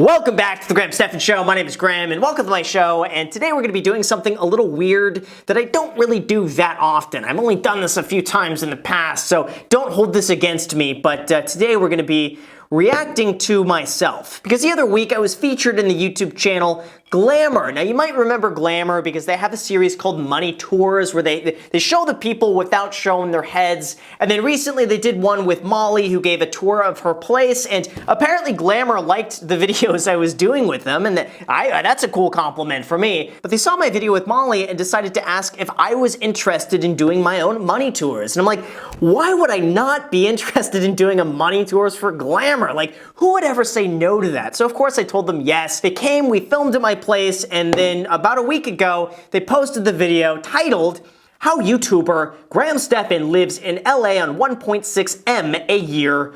Welcome back to the Stephan Show. My name is Graham and welcome to my show, and today we're going to be doing something a little weird that I don't really do that often. I've only done this a few times in the past, so don't hold this against me, but today we're going to be reacting to myself. Because the other week I was featured in the YouTube channel Glamour. Now you might remember Glamour because they have a series called Money Tours where they show the people without showing their heads. And then recently they did one with Molly who gave a tour of her place, and apparently Glamour liked the videos I was doing with them, and that's a cool compliment for me. But they saw my video with Molly and decided to ask if I was interested in doing my own money tours. And I'm like, why would I not be interested in doing a money tours for Glamour? Like, who would ever say no to that? So of course I told them yes. They came, we filmed at my place, and then about a week ago, they posted the video titled, "How YouTuber Stephan Lives in LA on 1.6 M a year."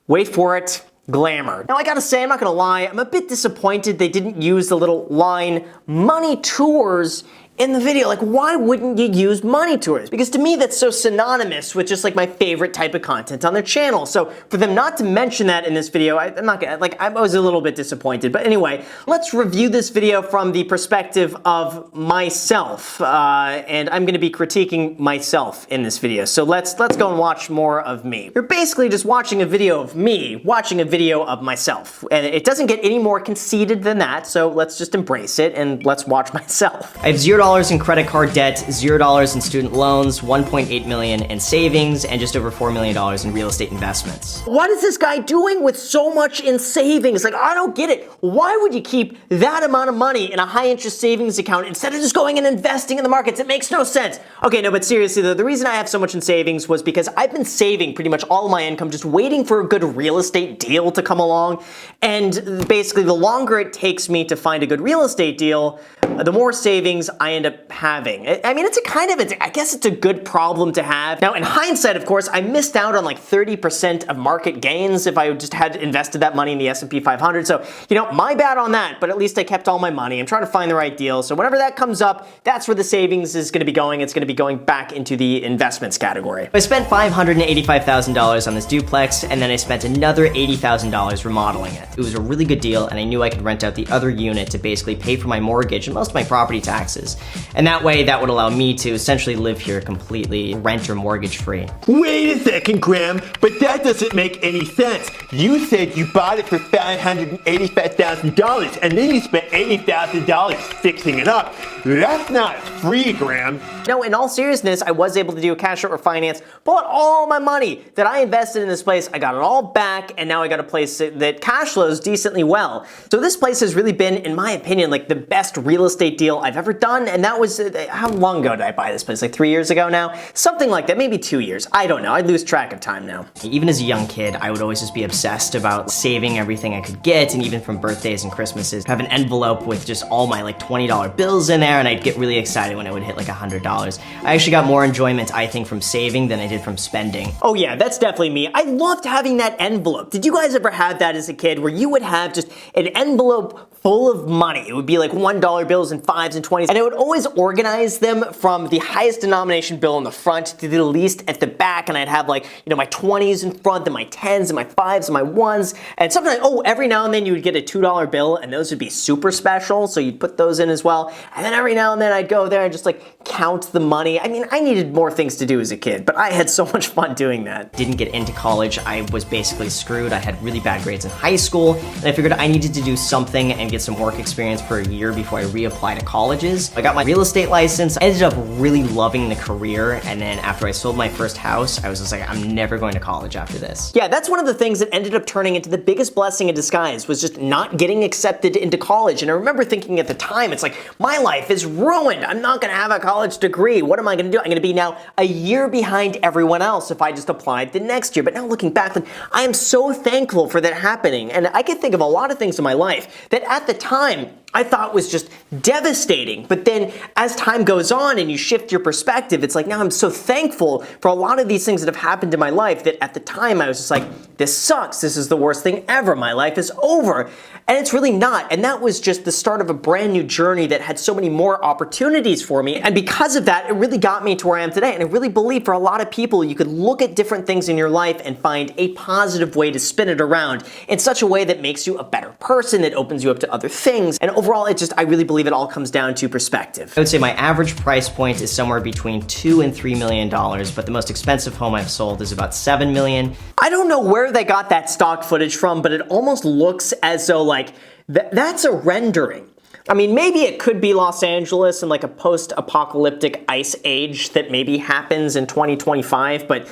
Wait for it. Glamour. Now I gotta say, I'm not gonna lie, I'm a bit disappointed they didn't use the little line, money tours, in the video. Like, why wouldn't you use money tours? Because to me, that's so synonymous with just like my favorite type of content on their channel. So for them not to mention that in this video, I'm not gonna, like, I was a little bit disappointed. But anyway, let's review this video from the perspective of myself. And I'm gonna be critiquing myself in this video. So let's go and watch more of me. You're basically just watching a video of me, watching a video of myself. And it doesn't get any more conceited than that, so let's just embrace it and let's watch myself. I have $0 in credit card debt, $0 in student loans, $1.8 million in savings, and just over $4 million in real estate investments. What is this guy doing with so much in savings? Like, I don't get it. Why would you keep that amount of money in a high interest savings account instead of just going and investing in the markets? It makes no sense. Okay, no, but seriously though, the reason I have so much in savings was because I've been saving pretty much all of my income, just waiting for a good real estate deal to come along. And basically, the longer it takes me to find a good real estate deal, the more savings I end up having. I mean, I guess it's a good problem to have. Now, in hindsight, of course, I missed out on like 30% of market gains if I just had invested that money in the S&P 500. So, you know, my bad on that, but at least I kept all my money. I'm trying to find the right deal. So whenever that comes up, that's where the savings is going to be going. It's going to be going back into the investments category. I spent $585,000 on this duplex, and then I spent another $80,000 remodeling it. It was a really good deal, and I knew I could rent out the other unit to basically pay for my mortgage and most of my property taxes. And that way, that would allow me to essentially live here completely rent or mortgage free. Wait a second, Graham, but that doesn't make any sense. You said you bought it for $585,000 and then you spent $80,000 fixing it up. That's not free, Graham. No, in all seriousness, I was able to do a cash out refinance, pull out all my money that I invested in this place. I got it all back, and now I got a place that cash flows decently well. So this place has really been, in my opinion, like the best real estate deal I've ever done, and that was, how long ago did I buy this place? Like 3 years ago now? Something like that, maybe 2 years. I don't know, I lose track of time now. Even as a young kid, I would always just be obsessed about saving everything I could get, and even from birthdays and Christmases, have an envelope with just all my like $20 bills in there, and I'd get really excited when I would hit like $100. I actually got more enjoyment, I think, from saving than I did from spending. Oh yeah, that's definitely me. I loved having that envelope. Did you guys ever have that as a kid where you would have just an envelope full of money? It would be like $1 bills and 5s and 20s, and I would always organize them from the highest denomination bill in the front to the least at the back, and I'd have like, you know, my 20s in front, then my 10s and my 5s and my 1s, and sometimes, every now and then you would get a $2 bill, and those would be super special, so you'd put those in as well, and then every now and then I'd go there and just like count the money. I mean, I needed more things to do as a kid, but I had so much fun doing that. Didn't get into college, I was basically screwed. I had really bad grades in high school, and I figured I needed to do something and get some work experience for a year before I reapplied to colleges. I got my real estate license. I ended up really loving the career, and then after I sold my first house, I was just like, I'm never going to college after this. Yeah, that's one of the things that ended up turning into the biggest blessing in disguise, was just not getting accepted into college. And I remember thinking at the time, it's like, my life is ruined. I'm not gonna have a college degree. What am I gonna do? I'm gonna be now a year behind everyone else if I just applied the next year. But now looking back, I am so thankful for that happening. And I can think of a lot of things in my life that at the time I thought was just devastating. But then as time goes on and you shift your perspective, it's like now I'm so thankful for a lot of these things that have happened in my life that at the time I was just like, this sucks. This is the worst thing ever. My life is over. And it's really not. And that was just the start of a brand new journey that had so many more opportunities for me. And because of that, it really got me to where I am today. And I really believe for a lot of people, you could look at different things in your life and find a positive way to spin it around in such a way that makes you a better person, that opens you up to other things. And overall, I really believe it all comes down to perspective. I would say my average price point is somewhere between $2 and $3 million, but the most expensive home I've sold is about $7 million. I don't know where they got that stock footage from, but it almost looks as though like that's a rendering. I mean, maybe it could be Los Angeles and like a post-apocalyptic ice age that maybe happens in 2025, but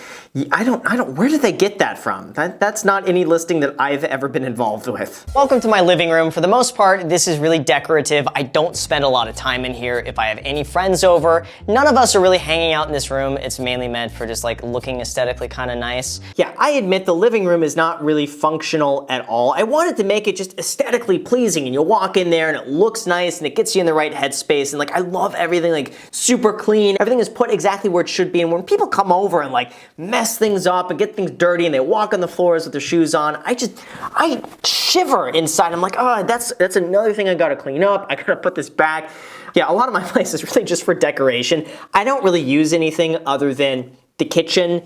I don't, where did they get that from? That's not any listing that I've ever been involved with. Welcome to my living room. For the most part, this is really decorative. I don't spend a lot of time in here. If I have any friends over, none of us are really hanging out in this room. It's mainly meant for just like looking aesthetically kind of nice. Yeah, I admit the living room is not really functional at all. I wanted to make it just aesthetically pleasing, and you'll walk in there and it looks nice and it gets you in the right headspace, and like I love everything like super clean. Everything is put exactly where it should be, and when people come over and like mess things up and get things dirty and they walk on the floors with their shoes on, I shiver inside. I'm like, oh, that's another thing I gotta clean up. I gotta put this back. Yeah, a lot of my place is really just for decoration. I don't really use anything other than the kitchen,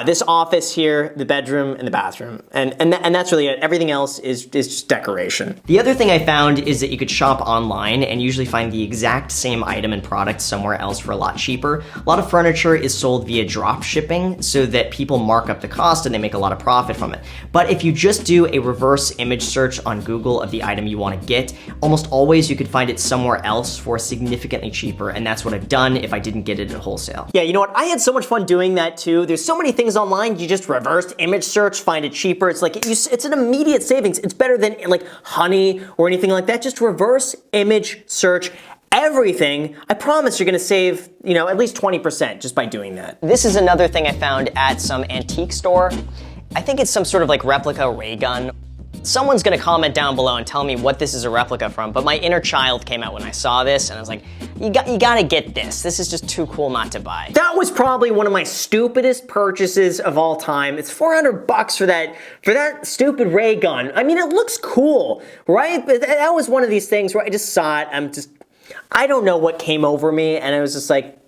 this office here, the bedroom, and the bathroom. And that's really it. Everything else is just decoration. The other thing I found is that you could shop online and usually find the exact same item and product somewhere else for a lot cheaper. A lot of furniture is sold via drop shipping so that people mark up the cost and they make a lot of profit from it. But if you just do a reverse image search on Google of the item you want to get, almost always you could find it somewhere else for significantly cheaper, and that's what I've done if I didn't get it at wholesale. Yeah, you know what? I had so much fun doing that too. There's so many things online, you just reverse image search, find it cheaper. It's like, it's an immediate savings. It's better than like Honey or anything like that. Just reverse image search everything. I promise you're gonna save, at least 20% just by doing that. This is another thing I found at some antique store. I think it's some sort of like replica ray gun. Someone's gonna comment down below and tell me what this is a replica from, but my inner child came out when I saw this and I was like, you gotta get this. This is just too cool not to buy. That was probably one of my stupidest purchases of all time. It's $400 for that stupid ray gun. I mean, it looks cool, right? But that was one of these things where I just saw it. I don't know what came over me, and I was just like,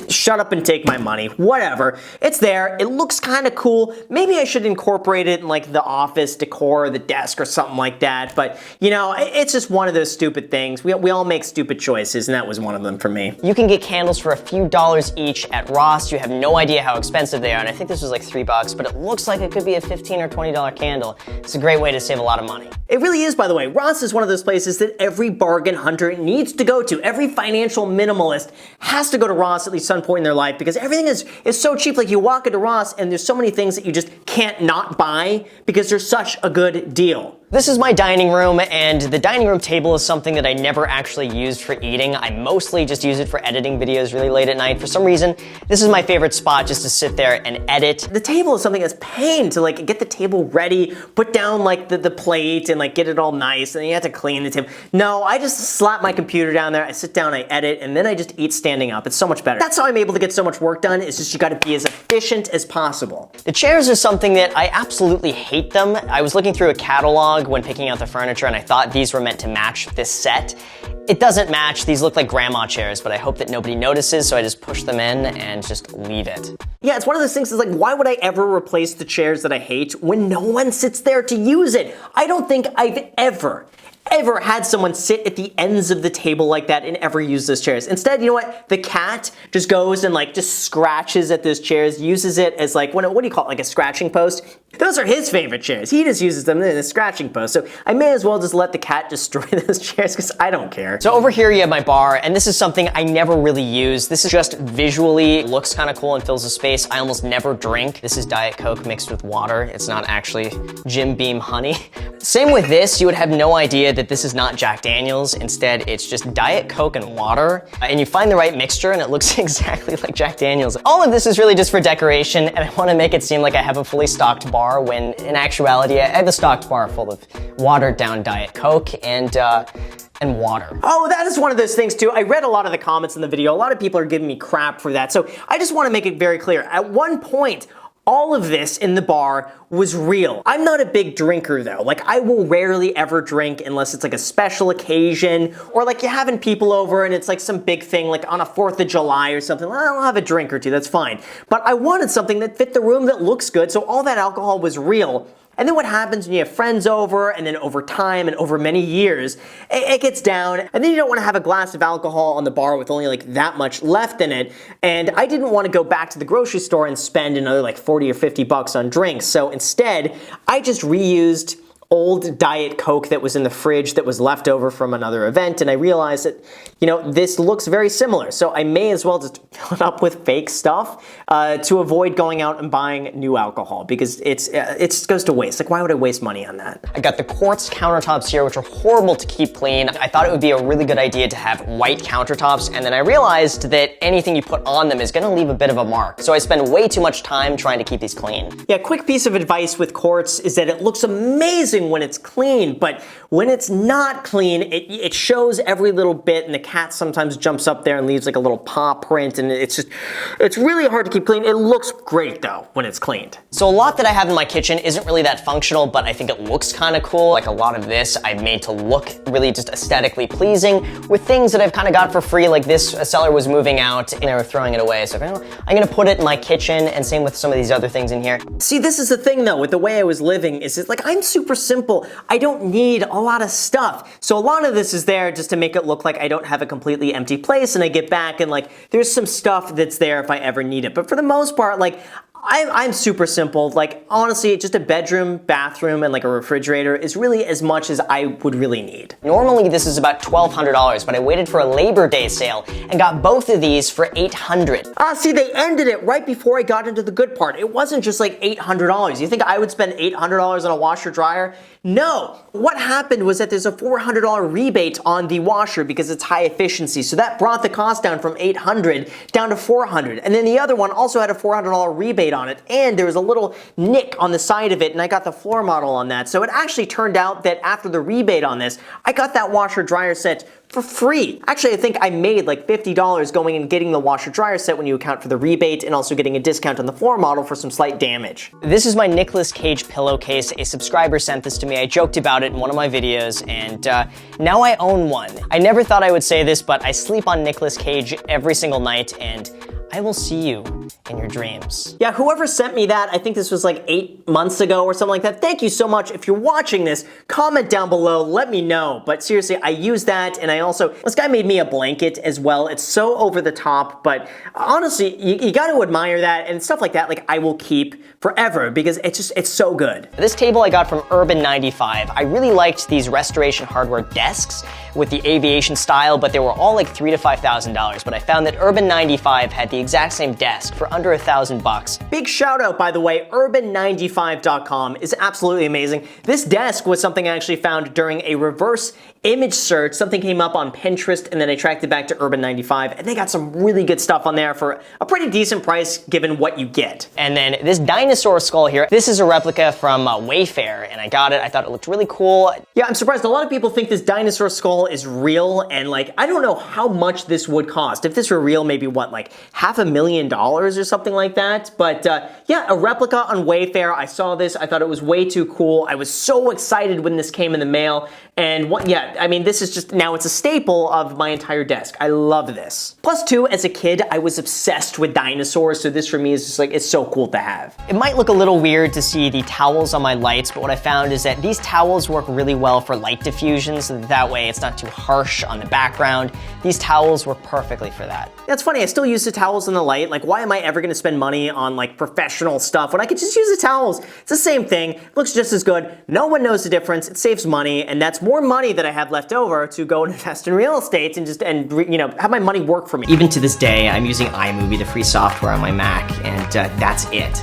shut up and take my money. Whatever. It's there. It looks kind of cool. Maybe I should incorporate it in like the office decor or the desk or something like that. But, it's just one of those stupid things. We all make stupid choices, and that was one of them for me. You can get candles for a few dollars each at Ross. You have no idea how expensive they are, and I think this was like $3, but it looks like it could be a $15 or $20 candle. It's a great way to save a lot of money. It really is, by the way. Ross is one of those places that every bargain hunter needs to go to. Every financial minimalist has to go to Ross at least some point in their life, because everything is so cheap. Like, you walk into Ross and there's so many things that you just can't not buy because they're such a good deal. This is my dining room, and the dining room table is something that I never actually used for eating. I mostly just use it for editing videos really late at night. For some reason, this is my favorite spot just to sit there and edit. The table is something that's pain to like get the table ready, put down like the plate and like get it all nice, and then you have to clean the table. No, I just slap my computer down there, I sit down, I edit, and then I just eat standing up. It's so much better. That's how I'm able to get so much work done. It's just you gotta be as efficient as possible. The chairs are something that I absolutely hate them. I was looking through a catalog when picking out the furniture, and I thought these were meant to match this set. It doesn't match. These look like grandma chairs, but I hope that nobody notices, so I just push them in and just leave it. Yeah, it's one of those things that's like, why would I ever replace the chairs that I hate when no one sits there to use it? I don't think I've ever had someone sit at the ends of the table like that and ever use those chairs. Instead, you know what? The cat just goes and like just scratches at those chairs, uses it as like, what do you call it? Like a scratching post? Those are his favorite chairs. He just uses them in a scratching post. So I may as well just let the cat destroy those chairs because I don't care. So over here you have my bar, and this is something I never really use. This is just visually looks kind of cool and fills the space. I almost never drink. This is Diet Coke mixed with water. It's not actually Jim Beam honey. Same with this, you would have no idea that this is not Jack Daniels. Instead, it's just Diet Coke and water. And you find the right mixture and it looks exactly like Jack Daniels. All of this is really just for decoration, and I want to make it seem like I have a fully stocked bar when in actuality I have a stocked bar full of watered down Diet Coke, and and water. Oh, that is one of those things too. I read a lot of the comments in the video. A lot of people are giving me crap for that. So I just want to make it very clear. At one point, all of this in the bar was real. I'm not a big drinker though. Like, I will rarely ever drink unless it's like a special occasion, or like you're having people over and it's like some big thing, like on a 4th of July or something. Well, I'll have a drink or two, that's fine. But I wanted something that fit the room, that looks good, so all that alcohol was real. And then what happens when you have friends over, and then over time and over many years, it gets down, and then you don't want to have a glass of alcohol on the bar with only like that much left in it. And I didn't want to go back to the grocery store and spend another like 40 or 50 bucks on drinks. So instead, I just reused old Diet Coke that was in the fridge that was left over from another event, and I realized that, you know, this looks very similar, so I may as well just fill it up with fake stuff to avoid going out and buying new alcohol, because it goes to waste. Like, why would I waste money on that? I got the quartz countertops here, which are horrible to keep clean. I thought it would be a really good idea to have white countertops, and then I realized that anything you put on them is gonna leave a bit of a mark, so I spend way too much time trying to keep these clean. Yeah, quick piece of advice with quartz is that it looks amazing when it's clean, but when it's not clean, it shows every little bit, and the cat sometimes jumps up there and leaves like a little paw print, and it's really hard to keep clean. It looks great though when it's cleaned. So a lot that I have in my kitchen isn't really that functional, but I think it looks kind of cool. Like, a lot of this I've made to look really just aesthetically pleasing with things that I've kind of got for free. Like this, a seller was moving out and they were throwing it away, so I'm gonna put it in my kitchen, and same with some of these other things in here. See, this is the thing though, with the way I was living, is it's like, I'm super simple. I don't need a lot of stuff. So a lot of this is there just to make it look like I don't have a completely empty place, and I get back and like, there's some stuff that's there if I ever need it. But for the most part, like, I'm super simple. Like, honestly, just a bedroom, bathroom, and like a refrigerator is really as much as I would really need. Normally this is about $1,200, but I waited for a Labor Day sale and got both of these for $800. Ah, see, they ended it right before I got into the good part. It wasn't just like $800. You think I would spend $800 on a washer dryer? No. What happened was that there's a $400 rebate on the washer because it's high efficiency. So that brought the cost down from $800 down to $400. And then the other one also had a $400 rebate on it, and there was a little nick on the side of it, and I got the floor model on that. So it actually turned out that after the rebate on this, I got that washer dryer set for free. Actually, I think I made like $50 going and getting the washer dryer set when you account for the rebate, and also getting a discount on the floor model for some slight damage. This is my Nicolas Cage pillowcase. A subscriber sent this to me. I joked about it in one of my videos, and now I own one. I never thought I would say this, but I sleep on Nicolas Cage every single night, and I will see you in your dreams. Yeah, whoever sent me that, I think this was like 8 months ago or something like that. Thank you so much. If you're watching this, comment down below, let me know. But seriously, I use that, and I also, this guy made me a blanket as well. It's so over the top, but honestly, you got to admire that, and stuff like that, like, I will keep forever because it's so good. This table I got from Urban 95. I really liked these Restoration Hardware desks with the aviation style, but they were all like $3,000 to $5,000. But I found that Urban 95 had the exact same desk for under $1,000. Big shout out, by the way, urban95.com is absolutely amazing. This desk was something I actually found during a reverse image search. Something came up on Pinterest, and then I tracked it back to Urban 95, and they got some really good stuff on there for a pretty decent price given what you get. And then this dinosaur skull here, this is a replica from Wayfair, and I got it. I thought it looked really cool. Yeah, I'm surprised. A lot of people think this dinosaur skull is real, and like, I don't know how much this would cost. If this were real, maybe what, like $500,000 or something like that? But yeah, a replica on Wayfair. I saw this, I thought it was way too cool. I was so excited when this came in the mail, and yeah, I mean, this is just, now it's a staple of my entire desk. I love this. Plus two, as a kid, I was obsessed with dinosaurs, so this for me is just like, it's so cool to have. It might look a little weird to see the towels on my lights, but what I found is that these towels work really well for light diffusion, so that way it's not too harsh on the background. These towels work perfectly for that. That's funny, I still use the towels in the light. Like, why am I ever gonna spend money on like professional stuff when I could just use the towels? It's the same thing, looks just as good. No one knows the difference, it saves money, and that's more money that I have left over to go and invest in real estate and you know, have my money work for me. Even to this day, I'm using iMovie, the free software on my Mac, and that's it.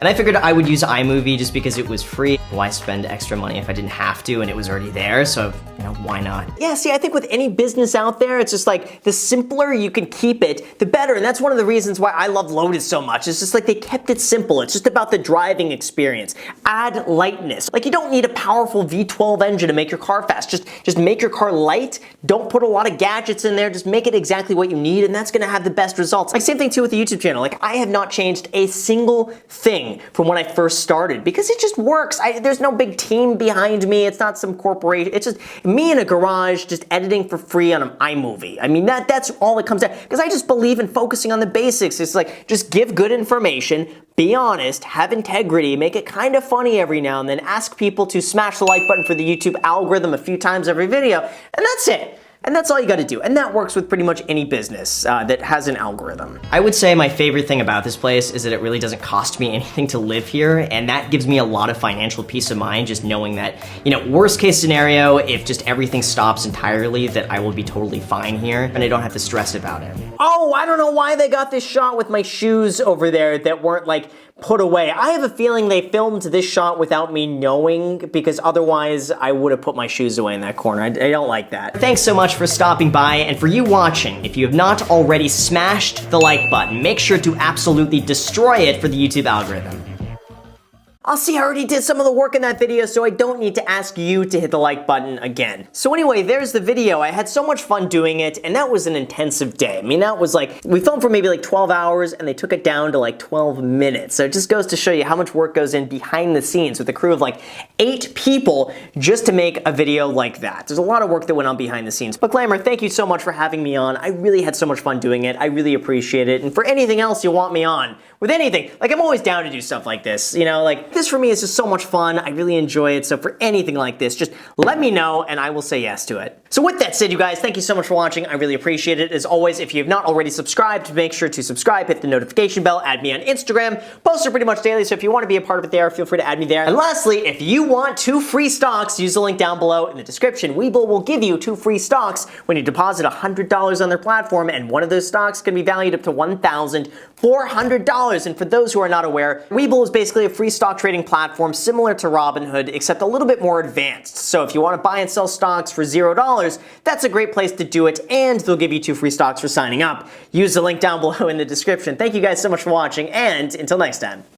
And I figured I would use iMovie just because it was free. Why spend extra money if I didn't have to and it was already there? So, you know, why not? Yeah, see, I think with any business out there, it's just like the simpler you can keep it, the better. And that's one of the reasons why I love Lotus so much. It's just like they kept it simple. It's just about the driving experience. Add lightness. Like you don't need a powerful V12 engine to make your car fast. Just make your car light. Don't put a lot of gadgets in there. Just make it exactly what you need, and that's gonna have the best results. Like same thing too with the YouTube channel. Like I have not changed a single thing from when I first started because it just works. There's no big team behind me. It's not some corporation. It's just me in a garage just editing for free on an iMovie. I mean, that's all it comes down, because I just believe in focusing on the basics. It's like, just give good information, be honest, have integrity, make it kind of funny every now and then, ask people to smash the like button for the YouTube algorithm a few times every video, and that's it. And that's all you gotta do. And that works with pretty much any business that has an algorithm. I would say my favorite thing about this place is that it really doesn't cost me anything to live here, and that gives me a lot of financial peace of mind, just knowing that, you know, worst case scenario, if just everything stops entirely, that I will be totally fine here, and I don't have to stress about it. Oh, I don't know why they got this shot with my shoes over there that weren't like put away. I have a feeling they filmed this shot without me knowing, because otherwise I would have put my shoes away in that corner. I don't like that. Thanks so much for stopping by, and for you watching. If you have not already smashed the like button, make sure to absolutely destroy it for the YouTube algorithm. I'll see, I already did some of the work in that video, so I don't need to ask you to hit the like button again. So anyway, there's the video. I had so much fun doing it, and that was an intensive day. I mean, that was like, we filmed for maybe like 12 hours, and they took it down to like 12 minutes. So it just goes to show you how much work goes in behind the scenes with a crew of like 8 people just to make a video like that. There's a lot of work that went on behind the scenes. But Glamour, thank you so much for having me on. I really had so much fun doing it. I really appreciate it. And for anything else you want me on, with anything, like I'm always down to do stuff like this, you know, like this for me is just so much fun. I really enjoy it. So for anything like this, just let me know and I will say yes to it. So with that said, you guys, thank you so much for watching. I really appreciate it. As always, if you have not already subscribed, make sure to subscribe, hit the notification bell, add me on Instagram. Posts are pretty much daily, so if you want to be a part of it there, feel free to add me there. And lastly, if you want 2 free stocks, use the link down below in the description. Webull will give you 2 free stocks when you deposit $100 on their platform, and one of those stocks can be valued up to $1,400. And for those who are not aware, Webull is basically a free stock trading platform similar to Robinhood, except a little bit more advanced. So if you want to buy and sell stocks for $0, that's a great place to do it, and they'll give you 2 free stocks for signing up. Use the link down below in the description. Thank you guys so much for watching, and until next time.